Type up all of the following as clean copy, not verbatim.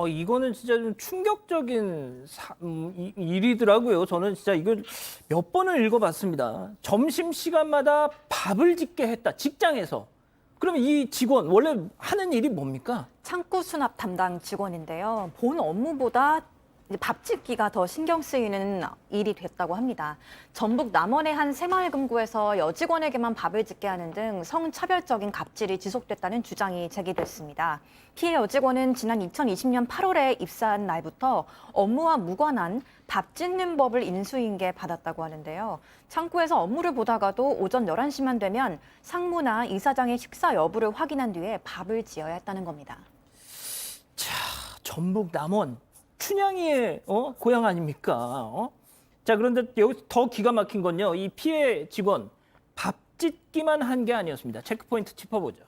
이거는 진짜 좀 충격적인 일이더라고요. 저는 진짜 이걸 몇 번을 읽어봤습니다. 점심시간마다 밥을 짓게 했다, 직장에서. 그러면 이 직원, 원래 하는 일이 뭡니까? 창구 수납 담당 직원인데요. 본 업무보다 이제 밥 짓기가 더 신경 쓰이는 일이 됐다고 합니다. 전북 남원의 한 새마을금고에서 여직원에게만 밥을 짓게 하는 등 성차별적인 갑질이 지속됐다는 주장이 제기됐습니다. 피해 여직원은 지난 2020년 8월에 입사한 날부터 업무와 무관한 밥 짓는 법을 인수인계 받았다고 하는데요. 창구에서 업무를 보다가도 오전 11시만 되면 상무나 이사장의 식사 여부를 확인한 뒤에 밥을 지어야 했다는 겁니다. 자, 전북 남원. 춘향이의 고향 아닙니까? 자, 그런데 여기 더 기가 막힌 건요. 이 피해 직원 밥 짓기만 한 게 아니었습니다. 체크포인트 짚어보죠.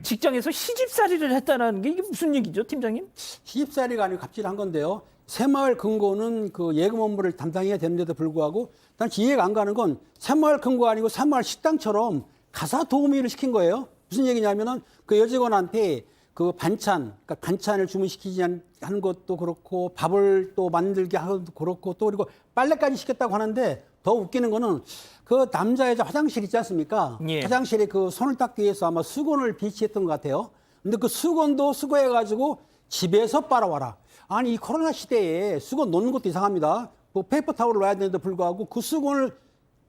직장에서 시집살이를 했다는 게 이게 무슨 얘기죠, 팀장님? 시집살이가 아니고 갑질한 건데요. 새마을 금고는 그 예금 업무를 담당해야 되는데도 불구하고 난 이해가 안 가는 건 새마을 금고가 아니고 새마을 식당처럼 가사 도우미를 시킨 거예요. 무슨 얘기냐면은 그 여직원한테 그 반찬, 그러니까 반찬을 주문시키지 하는 것도 그렇고 밥을 또 만들게 하는 것도 그렇고 또 그리고 빨래까지 시켰다고 하는데 더 웃기는 거는 그 남자 여자 화장실 있지 않습니까? 예. 화장실에 그 손을 닦기 위해서 아마 수건을 비치했던 것 같아요. 근데 그 수건도 수거해가지고 집에서 빨아와라. 아니 이 코로나 시대에 수건 놓는 것도 이상합니다. 뭐 페이퍼타올을 놔야 되는데 불구하고 그 수건을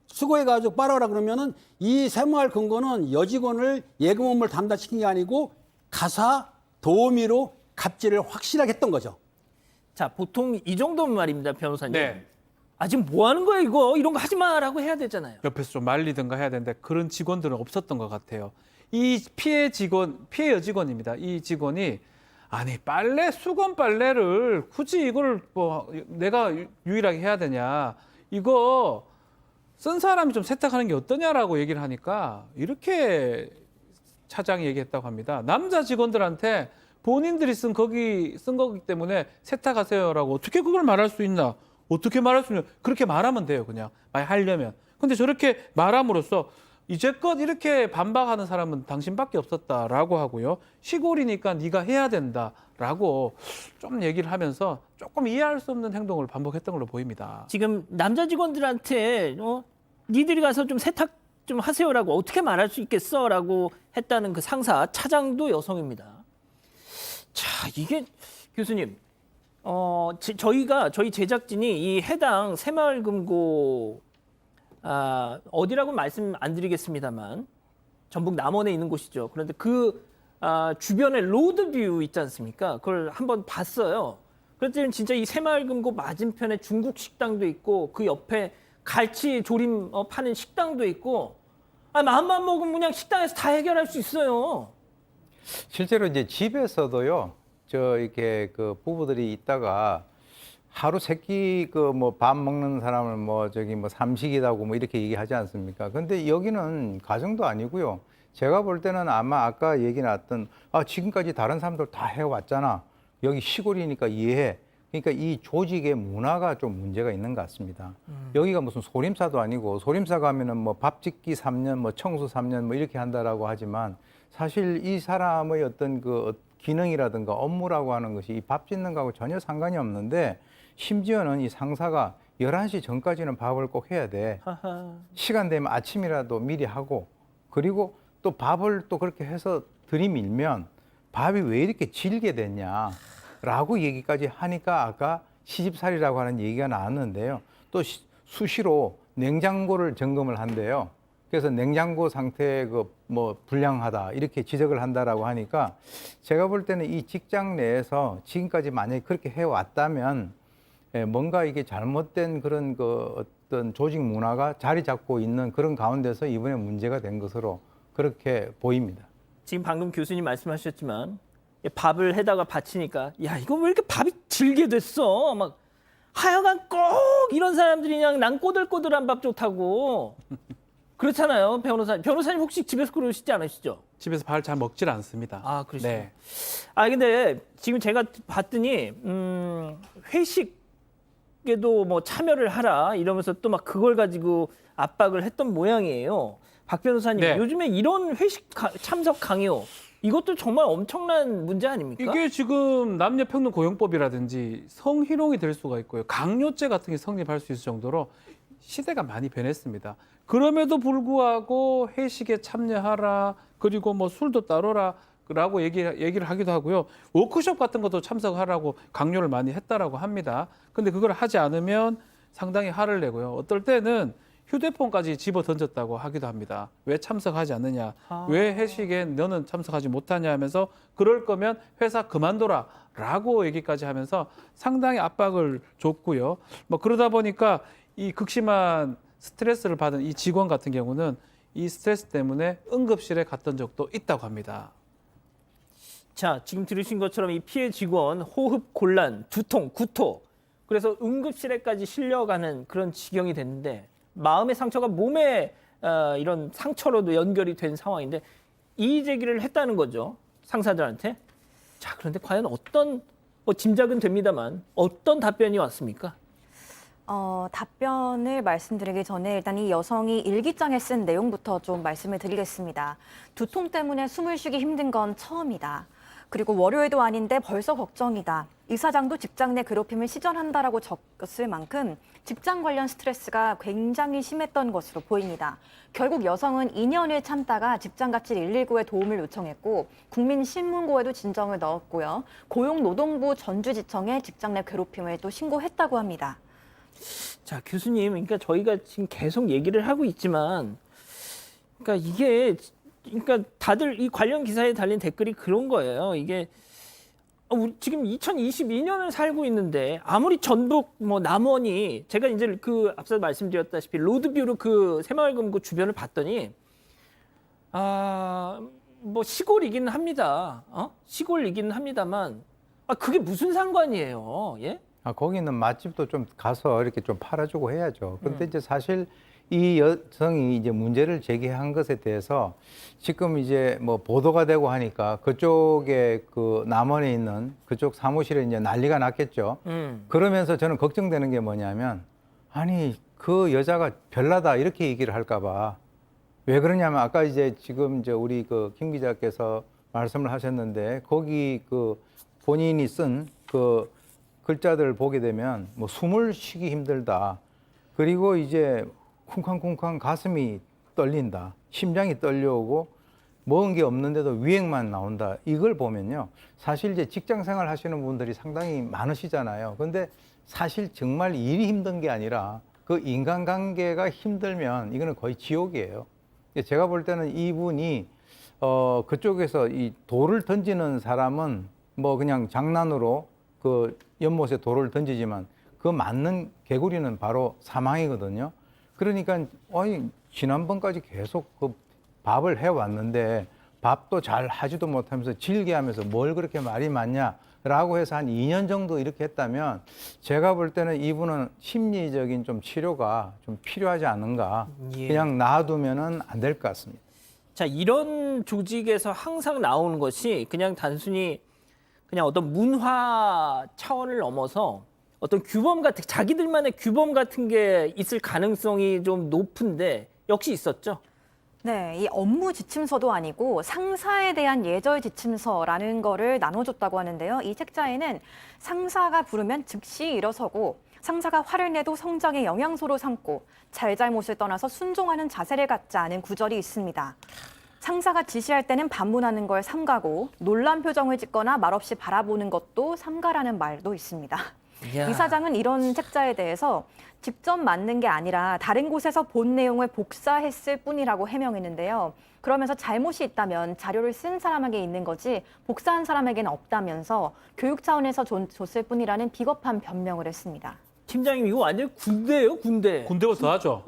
수거해가지고 빨아오라 그러면은 이 새마을 금고는 여직원을 예금 업무를 담당시킨 게 아니고 가사 도우미로 갑질을 확실하게 했던 거죠. 자, 보통 이 정도면 말입니다, 변호사님. 네. 아, 지금 뭐 하는 거야, 이거? 이런 거 하지 마라고 해야 되잖아요. 옆에서 좀 말리든가 해야 되는데 그런 직원들은 없었던 것 같아요. 이 피해 여직원입니다. 이 직원이 아니 수건 빨래를 굳이 이걸 뭐 내가 유일하게 해야 되냐? 이거 쓴 사람이 좀 세탁하는 게 어떠냐라고 얘기를 하니까 이렇게 차장이 얘기했다고 합니다. 남자 직원들한테 본인들이 쓴 거기 때문에 세탁하세요라고 어떻게 그걸 말할 수 있나? 어떻게 말할 수 있냐? 그렇게 말하면 돼요, 그냥. 만약 하려면. 근데 저렇게 말함으로써 이제껏 이렇게 반박하는 사람은 당신밖에 없었다라고 하고요. 시골이니까 네가 해야 된다라고 좀 얘기를 하면서 조금 이해할 수 없는 행동을 반복했던 걸로 보입니다. 지금 남자 직원들한테 니들이 가서 좀 세탁 좀 하세요라고 어떻게 말할 수 있겠어라고 했다는 그 상사 차장도 여성입니다. 자, 이게 교수님, 저희 제작진이 이 해당 새마을금고 어디라고 말씀 안 드리겠습니다만 전북 남원에 있는 곳이죠. 그런데 그 주변에 로드뷰 있지 않습니까? 그걸 한번 봤어요. 그랬더니 진짜 이 새마을금고 맞은편에 중국 식당도 있고 그 옆에 갈치 조림 파는 식당도 있고, 마음만 먹으면 그냥 식당에서 다 해결할 수 있어요. 실제로 이제 집에서도요, 이렇게 그 부부들이 있다가 하루 세끼 그 뭐 밥 먹는 사람을 뭐 삼식이라고 뭐 이렇게 얘기하지 않습니까? 근데 여기는 가정도 아니고요. 제가 볼 때는 아마 아까 얘기 나왔던 지금까지 다른 사람들 다 해왔잖아. 여기 시골이니까 이해해. 그러니까 이 조직의 문화가 좀 문제가 있는 것 같습니다. 여기가 무슨 소림사도 아니고 소림사 가면은 뭐 밥 짓기 3년, 뭐 청소 3년 뭐 이렇게 한다라고 하지만 사실 이 사람의 어떤 그 기능이라든가 업무라고 하는 것이 이 밥 짓는 거하고 전혀 상관이 없는데 심지어는 이 상사가 11시 전까지는 밥을 꼭 해야 돼. 시간 되면 아침이라도 미리 하고 그리고 또 밥을 또 그렇게 해서 들이밀면 밥이 왜 이렇게 질게 됐냐. 라고 얘기까지 하니까 아까 시집살이라고 하는 얘기가 나왔는데요. 또 수시로 냉장고를 점검을 한대요. 그래서 냉장고 상태 뭐 불량하다 이렇게 지적을 한다라고 하니까 제가 볼 때는 이 직장 내에서 지금까지 만약에 그렇게 해왔다면 뭔가 이게 잘못된 그런 그 어떤 조직 문화가 자리 잡고 있는 그런 가운데서 이번에 문제가 된 것으로 그렇게 보입니다. 지금 방금 교수님 말씀하셨지만 밥을 해다가 바치니까 야, 이거 왜 이렇게 밥이 질게 됐어? 막 하여간 꼭 이런 사람들이 그냥 난 꼬들꼬들한 밥 좋다고 그렇잖아요, 변호사님. 변호사님 혹시 집에서 그러시지 않으시죠? 집에서 밥을 잘 먹질 않습니다. 아, 그러시죠. 네. 근데 지금 제가 봤더니 회식에도 뭐 참여를 하라 이러면서 또 막 그걸 가지고 압박을 했던 모양이에요. 박 변호사님, 네. 요즘에 이런 회식 참석 강요 이것도 정말 엄청난 문제 아닙니까? 이게 지금 남녀평등고용법이라든지 성희롱이 될 수가 있고요. 강요죄 같은 게 성립할 수 있을 정도로 시대가 많이 변했습니다. 그럼에도 불구하고 회식에 참여하라, 그리고 뭐 술도 따르라 라고 얘기를 하기도 하고요. 워크숍 같은 것도 참석하라고 강요를 많이 했다라고 합니다. 근데 그걸 하지 않으면 상당히 화를 내고요. 어떨 때는 휴대폰까지 집어 던졌다고 하기도 합니다. 왜 참석하지 않느냐? 왜 회식에 너는 참석하지 못하냐 하면서 그럴 거면 회사 그만둬라 라고 얘기까지 하면서 상당히 압박을 줬고요. 뭐 그러다 보니까 이 극심한 스트레스를 받은 이 직원 같은 경우는 이 스트레스 때문에 응급실에 갔던 적도 있다고 합니다. 자, 지금 들으신 것처럼 이 피해 직원 호흡 곤란, 두통, 구토, 그래서 응급실에까지 실려가는 그런 지경이 됐는데 마음의 상처가 몸에 이런 상처로도 연결이 된 상황인데 이의 제기를 했다는 거죠, 상사들한테. 자, 그런데 과연 어떤, 뭐 짐작은 됩니다만 어떤 답변이 왔습니까? 답변을 말씀드리기 전에 일단 이 여성이 일기장에 쓴 내용부터 좀 말씀을 드리겠습니다. 두통 때문에 숨을 쉬기 힘든 건 처음이다. 그리고 월요일도 아닌데 벌써 걱정이다. 이사장도 직장 내 괴롭힘을 시전한다라고 적었을 만큼 직장 관련 스트레스가 굉장히 심했던 것으로 보입니다. 결국 여성은 2년을 참다가 직장갑질 119에 도움을 요청했고 국민신문고에도 진정을 넣었고요. 고용노동부 전주지청에 직장 내 괴롭힘을 또 신고했다고 합니다. 자, 교수님, 그러니까 저희가 지금 계속 얘기를 하고 있지만, 그러니까 이게, 그러니까 다들 이 관련 기사에 달린 댓글이 그런 거예요. 이게 우리 지금 2022년을 살고 있는데 아무리 전북 뭐 남원이, 제가 이제 그 앞서 말씀드렸다시피 로드뷰로 그 새마을금고 주변을 봤더니 뭐 시골이긴 합니다. 시골이긴 합니다만 그게 무슨 상관이에요? 예? 거기는 맛집도 좀 가서 이렇게 좀 팔아주고 해야죠. 그런데 이제 사실 이 여성이 이제 문제를 제기한 것에 대해서 지금 이제 뭐 보도가 되고 하니까 그쪽에 그 남원에 있는 그쪽 사무실에 이제 난리가 났겠죠. 그러면서 저는 걱정되는 게 뭐냐면 아니 그 여자가 별나다 이렇게 얘기를 할까봐. 왜 그러냐면 아까 이제 지금 이제 우리 그 김 기자께서 말씀을 하셨는데 거기 그 본인이 쓴 그 글자들을 보게 되면 뭐 숨을 쉬기 힘들다. 그리고 이제 쿵쾅쿵쾅 가슴이 떨린다. 심장이 떨려오고 먹은 게 없는데도 위액만 나온다. 이걸 보면요. 사실 이제 직장 생활 하시는 분들이 상당히 많으시잖아요. 근데 사실 정말 일이 힘든 게 아니라 그 인간관계가 힘들면 이거는 거의 지옥이에요. 제가 볼 때는 이분이 그쪽에서 이 돌을 던지는 사람은 뭐 그냥 장난으로 그 연못에 돌을 던지지만 그 맞는 개구리는 바로 사망이거든요. 그러니까 지난번까지 계속 그 밥을 해왔는데 밥도 잘 하지도 못하면서 질게 하면서 뭘 그렇게 말이 많냐라고 해서 한 2년 정도 이렇게 했다면 제가 볼 때는 이분은 심리적인 좀 치료가 좀 필요하지 않은가. 예. 그냥 놔두면은 안 될 것 같습니다. 자, 이런 조직에서 항상 나오는 것이 그냥 단순히 그냥 어떤 문화 차원을 넘어서 어떤 규범 같은, 자기들만의 규범 같은 게 있을 가능성이 좀 높은데 역시 있었죠. 네, 이 업무 지침서도 아니고 상사에 대한 예절 지침서라는 거를 나눠줬다고 하는데요. 이 책자에는 상사가 부르면 즉시 일어서고 상사가 화를 내도 성장의 영양소로 삼고 잘잘못을 떠나서 순종하는 자세를 갖지 않은 구절이 있습니다. 상사가 지시할 때는 반문하는 걸 삼가고 놀란 표정을 짓거나 말없이 바라보는 것도 삼가라는 말도 있습니다. 이야. 이사장은 이런 책자에 대해서 직접 맞는 게 아니라 다른 곳에서 본 내용을 복사했을 뿐이라고 해명했는데요. 그러면서 잘못이 있다면 자료를 쓴 사람에게 있는 거지 복사한 사람에게는 없다면서 교육 차원에서 줬을 뿐이라는 비겁한 변명을 했습니다. 팀장님, 이거 완전 군대예요, 군대. 군대보다 더 하죠.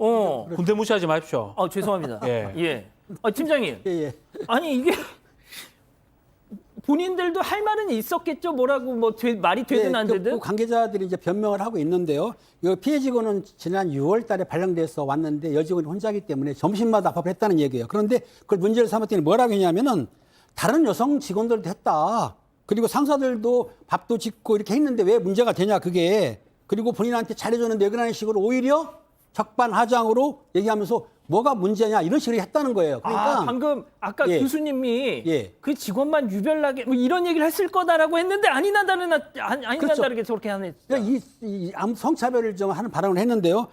군대 무시하지 마십시오. 죄송합니다. 예. 예. 팀장님. 예. 아니 이게 본인들도 할 말은 있었겠죠. 뭐라고 뭐 말이 되든 안 되든. 그 관계자들이 이제 변명을 하고 있는데요. 이 피해 직원은 지난 6월 달에 발령돼서 왔는데 여직원이 혼자기 때문에 점심마다 밥을 했다는 얘기예요. 그런데 그걸 문제를 삼았더니 뭐라고 했냐면은 다른 여성 직원들도 했다. 그리고 상사들도 밥도 짓고 이렇게 했는데 왜 문제가 되냐 그게. 그리고 본인한테 잘해줬는데 왜 그러는 식으로 오히려 적반하장으로 얘기하면서 뭐가 문제냐 이런 식으로 했다는 거예요. 그러니까 방금 아까 예. 교수님이 예. 그 직원만 유별나게 뭐 이런 얘기를 했을 거다라고 했는데 아니나 다르나 아니나 그렇죠. 다르게 저렇게 하네. 그러니까 이 성차별을 좀 하는 발언을 했는데요.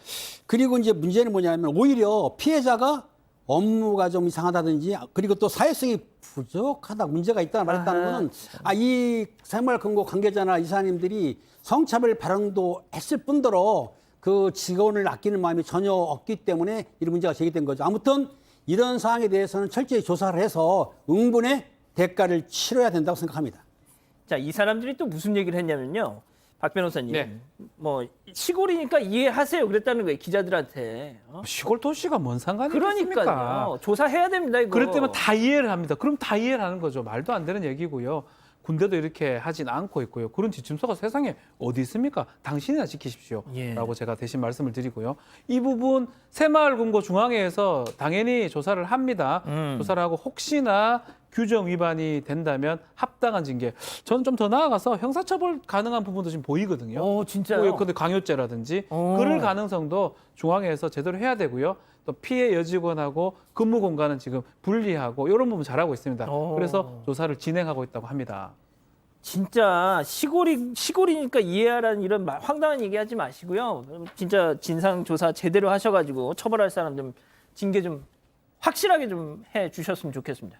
그리고 이제 문제는 뭐냐면 오히려 피해자가 업무가 좀 이상하다든지 그리고 또 사회성이 부족하다 문제가 있다고 말했다는 거는 이 생활근고 관계자나 이사님들이 성차별 발언도 했을 뿐더러 그 직원을 아끼는 마음이 전혀 없기 때문에 이런 문제가 제기된 거죠. 아무튼 이런 사항에 대해서는 철저히 조사를 해서 응분의 대가를 치러야 된다고 생각합니다. 자, 이 사람들이 또 무슨 얘기를 했냐면요. 박 변호사님. 네. 뭐 시골이니까 이해하세요. 그랬다는 거예요. 기자들한테. 시골 도시가 뭔 상관이 있겠습니까? 그러니까요. 조사해야 됩니다, 이거. 그럴 때면 다 이해를 합니다. 그럼 다 이해를 하는 거죠. 말도 안 되는 얘기고요. 군대도 이렇게 하진 않고 있고요. 그런 지침서가 세상에 어디 있습니까? 당신이나 지키십시오. 예. 라고 제가 대신 말씀을 드리고요. 이 부분 새마을금고 중앙회에서 당연히 조사를 합니다. 조사를 하고 혹시나 규정 위반이 된다면 합당한 징계. 저는 좀 더 나아가서 형사처벌 가능한 부분도 지금 보이거든요. 진짜요? 근데 강요죄라든지 그럴 가능성도 중앙회에서 제대로 해야 되고요. 또 피해 여직원하고 근무 공간은 지금 분리하고 이런 부분 잘하고 있습니다. 그래서 조사를 진행하고 있다고 합니다. 진짜 시골이니까 이해하라는 이런 황당한 얘기하지 마시고요. 진짜 진상 조사 제대로 하셔가지고 처벌할 사람 좀 징계 좀 확실하게 좀 해 주셨으면 좋겠습니다.